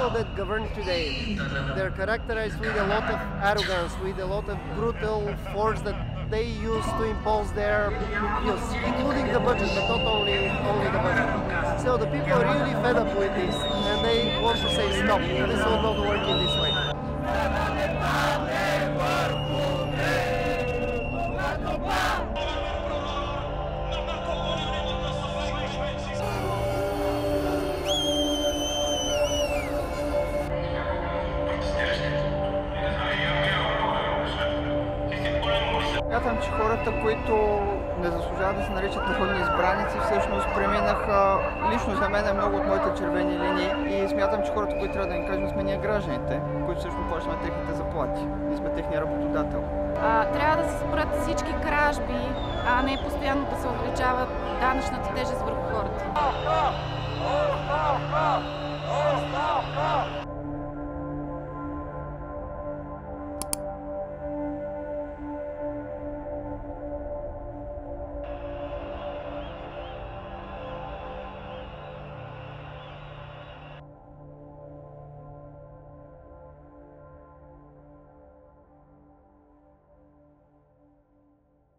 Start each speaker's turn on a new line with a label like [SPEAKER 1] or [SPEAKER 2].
[SPEAKER 1] people that govern today, they're characterized with a lot of arrogance, with a lot of brutal force that they use to impose their views, including the budget, but not only the budget. So the people are really fed up with this, and they want to say stop. This will not work in this way.
[SPEAKER 2] Смятам, че хората, които не заслужават да се наричат народни избраници, всъщност преминаха лично за мен много от моите червени линии и смятам, че хората, които трябва да им кажем, сме ние гражданите, които всъщност плащаме техните заплати. Ние сме техния работодател.
[SPEAKER 3] Трябва да се спрат всички кражби, а не постоянно да се увеличава данъчната тежест върху хората.